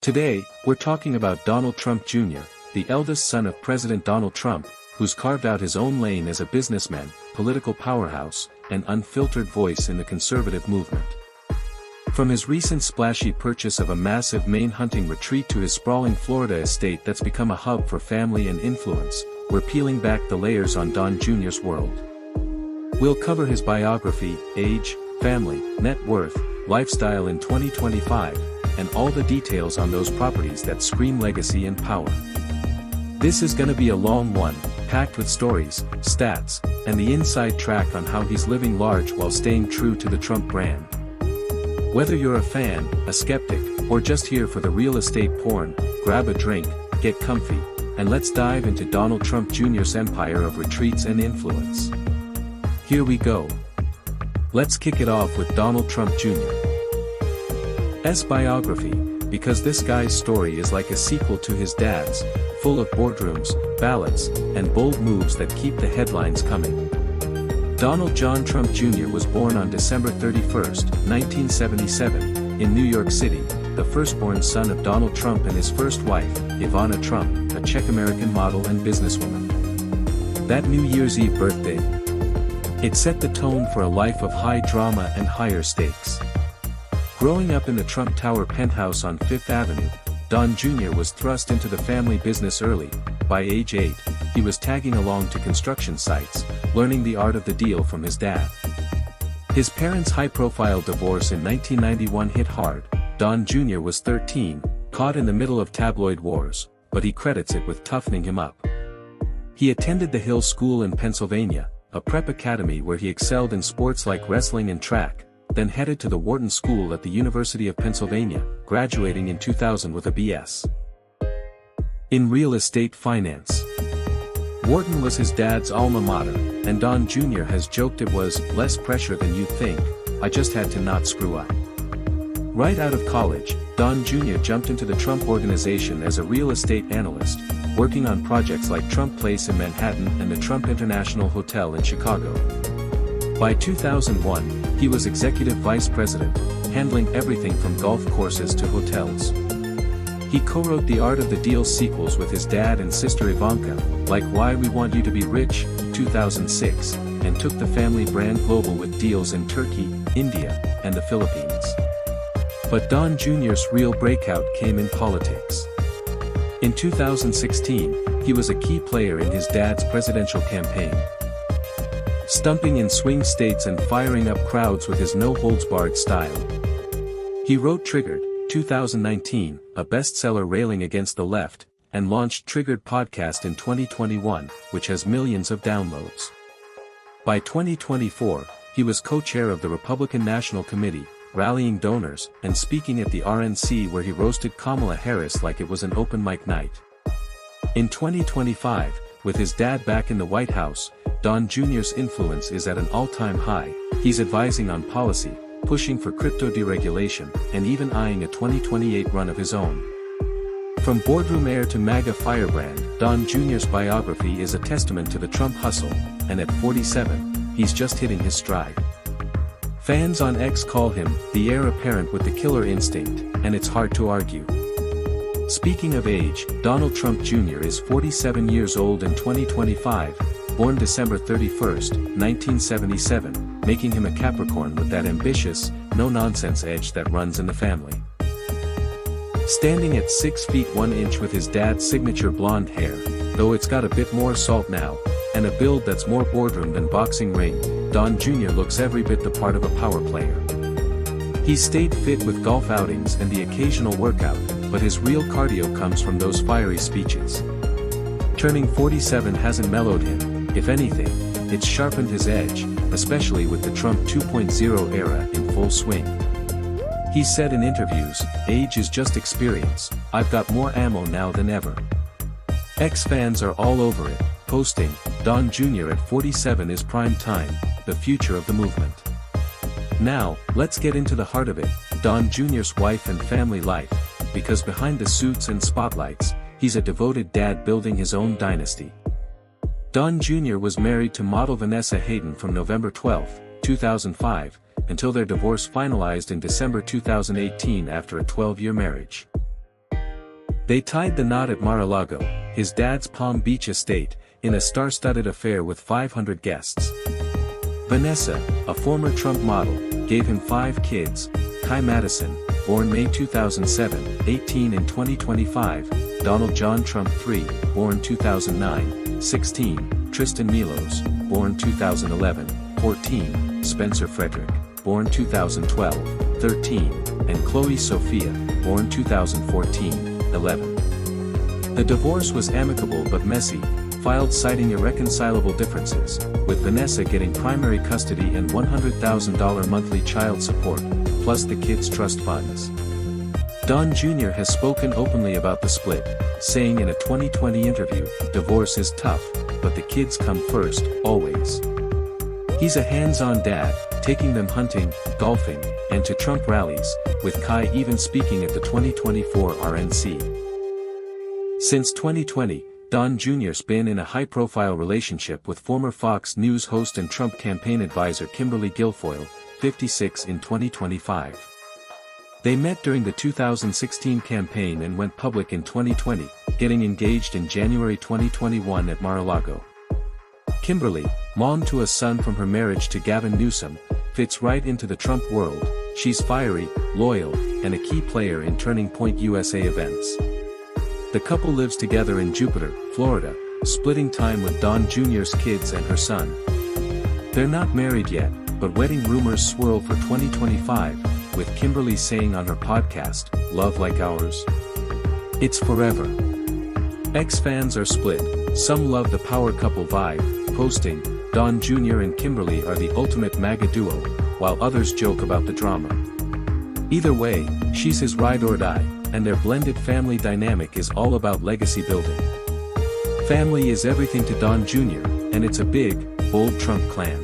Today, we're talking about Donald Trump Jr., the eldest son of President Donald Trump, who's carved out his own lane as a businessman, political powerhouse, and unfiltered voice in the conservative movement. From his recent splashy purchase of a massive Maine hunting retreat to his sprawling Florida estate that's become a hub for family and influence, we're peeling back the layers on Don Jr.'s world. We'll cover his biography, age, family, net worth, lifestyle in 2025, and all the details on those properties that scream legacy and power. This is gonna be a long one, packed with stories, stats, and the inside track on how he's living large while staying true to the Trump brand. Whether you're a fan, a skeptic, or just here for the real estate porn, grab a drink, get comfy, and let's dive into Donald Trump Jr.'s empire of retreats and influence. Here we go. Let's kick it off with Donald Trump Jr.'s biography, because this guy's story is like a sequel to his dad's, full of boardrooms, ballots, and bold moves that keep the headlines coming. Donald John Trump Jr. was born on December 31, 1977, in New York City, the firstborn son of Donald Trump and his first wife, Ivana Trump, a Czech-American model and businesswoman. That New Year's Eve birthday, it set the tone for a life of high drama and higher stakes. Growing up in the Trump Tower penthouse on Fifth Avenue, Don Jr. was thrust into the family business early. By age 8, he was tagging along to construction sites, learning the art of the deal from his dad. His parents' high-profile divorce in 1991 hit hard. Don Jr. was 13, caught in the middle of tabloid wars, but he credits it with toughening him up. He attended the Hill School in Pennsylvania, a prep academy where he excelled in sports like wrestling and track, then headed to the Wharton School at the University of Pennsylvania, graduating in 2000 with a B.S. in real estate finance. Wharton was his dad's alma mater, and Don Jr. has joked it was less pressure than you'd think, I just had to not screw up. Right out of college, Don Jr. jumped into the Trump Organization as a real estate analyst, working on projects like Trump Place in Manhattan and the Trump International Hotel in Chicago. By 2001, he was executive vice president, handling everything from golf courses to hotels. He co-wrote the Art of the Deal sequels with his dad and sister Ivanka, like Why We Want You to Be Rich, 2006, and took the family brand global with deals in Turkey, India, and the Philippines. But Don Jr.'s real breakout came in politics. In 2016, he was a key player in his dad's presidential campaign, stumping in swing states and firing up crowds with his no-holds-barred style. He wrote Triggered, 2019, a bestseller railing against the left, and launched Triggered Podcast in 2021, which has millions of downloads. By 2024, he was co-chair of the Republican National Committee, rallying donors, and speaking at the RNC where he roasted Kamala Harris like it was an open mic night. In 2025, with his dad back in the White House, Don Jr.'s influence is at an all-time high. He's advising on policy, pushing for crypto deregulation, and even eyeing a 2028 run of his own. From boardroom heir to MAGA firebrand, Don Jr.'s biography is a testament to the Trump hustle, and at 47, he's just hitting his stride. Fans on X call him the heir apparent with the killer instinct, and it's hard to argue. Speaking of age, Donald Trump Jr. is 47 years old in 2025, born December 31, 1977, making him a Capricorn with that ambitious, no-nonsense edge that runs in the family. Standing at 6 feet 1 inch with his dad's signature blonde hair, though it's got a bit more salt now, and a build that's more boardroom than boxing ring, Don Jr. looks every bit the part of a power player. He's stayed fit with golf outings and the occasional workout, but his real cardio comes from those fiery speeches. Turning 47 hasn't mellowed him, if anything, it's sharpened his edge, especially with the Trump 2.0 era in full swing. He said in interviews, age is just experience, I've got more ammo now than ever. X-fans are all over it, posting, Don Jr. at 47 is prime time, the future of the movement. Now, let's get into the heart of it, Don Jr.'s wife and family life, because behind the suits and spotlights, he's a devoted dad building his own dynasty. Don Jr. was married to model Vanessa Hayden from November 12, 2005, until their divorce finalized in December 2018 after a 12-year marriage. They tied the knot at Mar-a-Lago, his dad's Palm Beach estate, in a star-studded affair with 500 guests. Vanessa, a former Trump model, gave him 5 kids: Kai Madison, born May 2007, 18 in 2025, Donald John Trump III, born 2009, 16, Tristan Milos, born 2011, 14, Spencer Frederick, born 2012, 13, and Chloe Sophia, born 2014, 11. The divorce was amicable but messy, filed citing irreconcilable differences, with Vanessa getting primary custody and $100,000 monthly child support, plus the kids' trust funds. Don Jr. has spoken openly about the split, saying in a 2020 interview, "Divorce is tough, but the kids come first, always." He's a hands-on dad, taking them hunting, golfing, and to Trump rallies, with Kai even speaking at the 2024 RNC. Since 2020, Don Jr.'s been in a high-profile relationship with former Fox News host and Trump campaign advisor Kimberly Guilfoyle, 56 in 2025. They met during the 2016 campaign and went public in 2020, getting engaged in January 2021 at Mar-a-Lago. Kimberly, mom to a son from her marriage to Gavin Newsom, fits right into the Trump world. She's fiery, loyal, and a key player in Turning Point USA events. The couple lives together in Jupiter, Florida, splitting time with Don Jr.'s kids and her son. They're not married yet, but wedding rumors swirl for 2025, with Kimberly saying on her podcast, "Love like ours? It's forever." Ex-fans are split. Some love the power couple vibe, posting, "Don Jr. and Kimberly are the ultimate MAGA duo," while others joke about the drama. Either way, she's his ride or die, and their blended family dynamic is all about legacy building. Family is everything to Don Jr., and it's a big, bold Trump clan.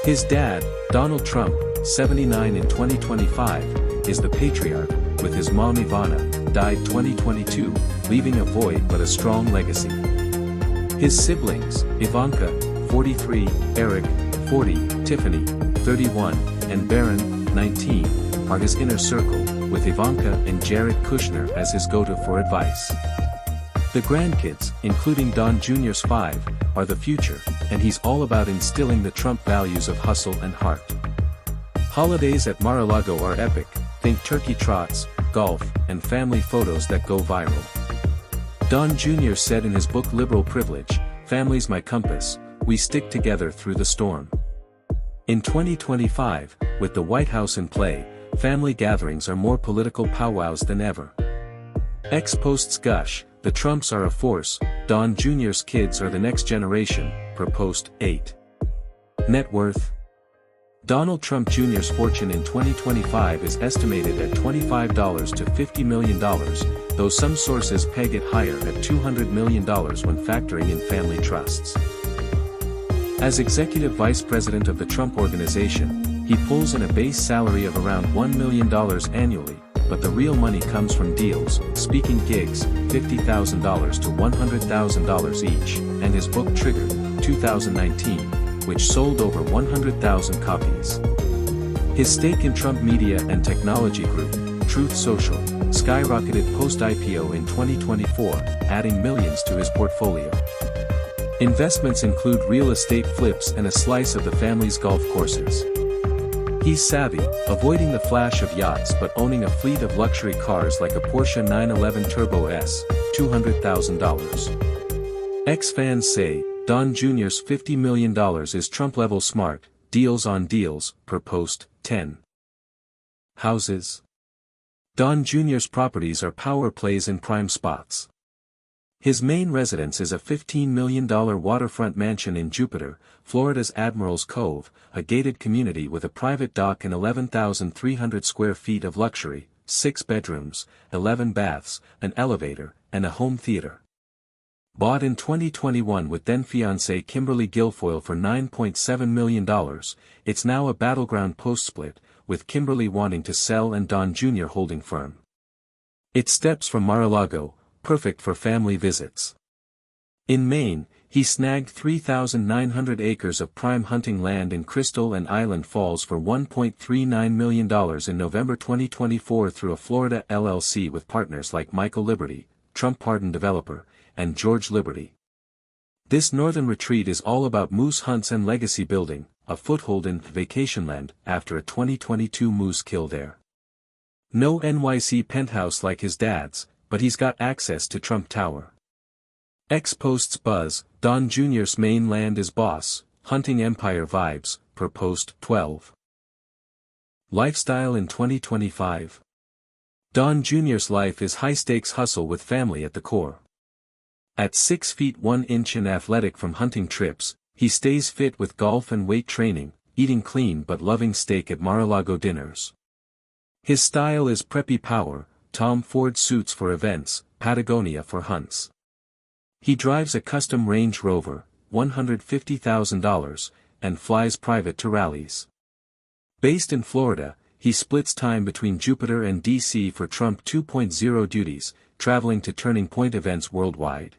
His dad, Donald Trump, 79 in 2025, is the patriarch, with his mom Ivana, died 2022, leaving a void but a strong legacy. His siblings, Ivanka, 43, Eric, 40, Tiffany, 31, and Barron, 19, are his inner circle, with Ivanka and Jared Kushner as his go-to for advice. The grandkids, including Don Jr.'s 5, are the future, and he's all about instilling the Trump values of hustle and heart. Holidays at Mar-a-Lago are epic, think turkey trots, golf, and family photos that go viral. Don Jr. said in his book Liberal Privilege, "Family's my compass, we stick together through the storm." In 2025, with the White House in play, family gatherings are more political powwows than ever. X posts gush, "The Trumps are a force, Don Jr.'s kids are the next generation," per post 8. Net worth. Donald Trump Jr.'s fortune in 2025 is estimated at $25 to $50 million, though some sources peg it higher at $200 million when factoring in family trusts. As executive vice president of the Trump Organization, he pulls in a base salary of around $1 million annually, but the real money comes from deals, speaking gigs, $50,000 to $100,000 each, and his book Triggered, 2019, which sold over 100,000 copies. His stake in Trump Media and Technology Group, Truth Social, skyrocketed post-IPO in 2024, adding millions to his portfolio. Investments include real estate flips and a slice of the family's golf courses. He's savvy, avoiding the flash of yachts but owning a fleet of luxury cars like a Porsche 911 Turbo S, $200,000. Ex-fans say, Don Jr.'s $50 million is Trump-level smart, deals on deals, per post, 10. Houses. Don Jr.'s properties are power plays in prime spots. His main residence is a $15 million waterfront mansion in Jupiter, Florida's Admiral's Cove, a gated community with a private dock and 11,300 square feet of luxury, 6 bedrooms, 11 baths, an elevator, and a home theater. Bought in 2021 with then-fiancée Kimberly Guilfoyle for $9.7 million, it's now a battleground post-split, with Kimberly wanting to sell and Don Jr. holding firm. It steps from Mar-a-Lago, perfect for family visits. In Maine, he snagged 3,900 acres of prime hunting land in Crystal and Island Falls for $1.39 million in November 2024 through a Florida LLC with partners like Michael Liberty, Trump pardon developer, and George Liberty. This northern retreat is all about moose hunts and legacy building, a foothold in vacationland after a 2022 moose kill there. No NYC penthouse like his dad's, but he's got access to Trump Tower. X posts buzz, Don Jr.'s Maine land is boss, hunting empire vibes, per post 12. Lifestyle in 2025. Don Jr.'s life is high-stakes hustle with family at the core. At 6 feet 1 inch and athletic from hunting trips, he stays fit with golf and weight training, eating clean but loving steak at Mar-a-Lago dinners. His style is preppy power, Tom Ford suits for events, Patagonia for hunts. He drives a custom Range Rover, $150,000, and flies private to rallies. Based in Florida, he splits time between Jupiter and DC for Trump 2.0 duties, traveling to turning point events worldwide.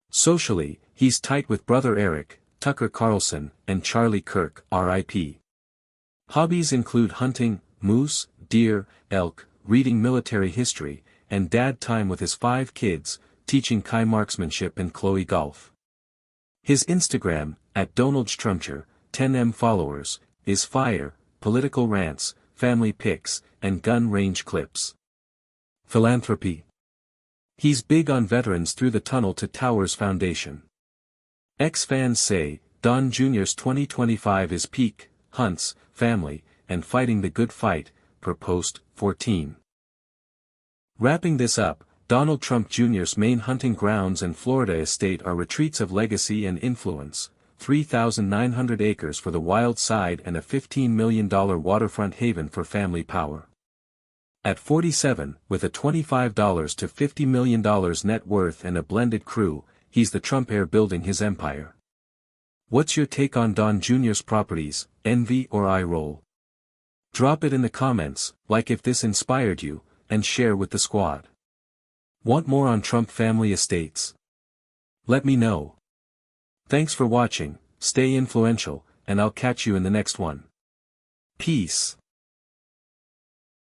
Socially, he's tight with brother Eric, Tucker Carlson, and Charlie Kirk, R.I.P. Hobbies include hunting, moose, deer, elk, reading military history, and dad time with his 5 kids, teaching Kai marksmanship and Chloe golf. His Instagram, @DonaldTrumpcher, 10M followers, is fire, political rants, family pics, and gun range clips. Philanthropy. He's big on veterans through the Tunnel to Towers Foundation. Ex-fans say, Don Jr.'s 2025 is peak, hunts, family, and fighting the good fight, per post 14. Wrapping this up, Donald Trump Jr.'s Maine hunting grounds and Florida estate are retreats of legacy and influence, 3,900 acres for the wild side and a $15 million waterfront haven for family power. At 47, with a $25 to $50 million net worth and a blended crew, he's the Trump heir building his empire. What's your take on Don Jr.'s properties, envy or eye roll? Drop it in the comments, like if this inspired you, and share with the squad. Want more on Trump family estates? Let me know. Thanks for watching, stay influential, and I'll catch you in the next one. Peace.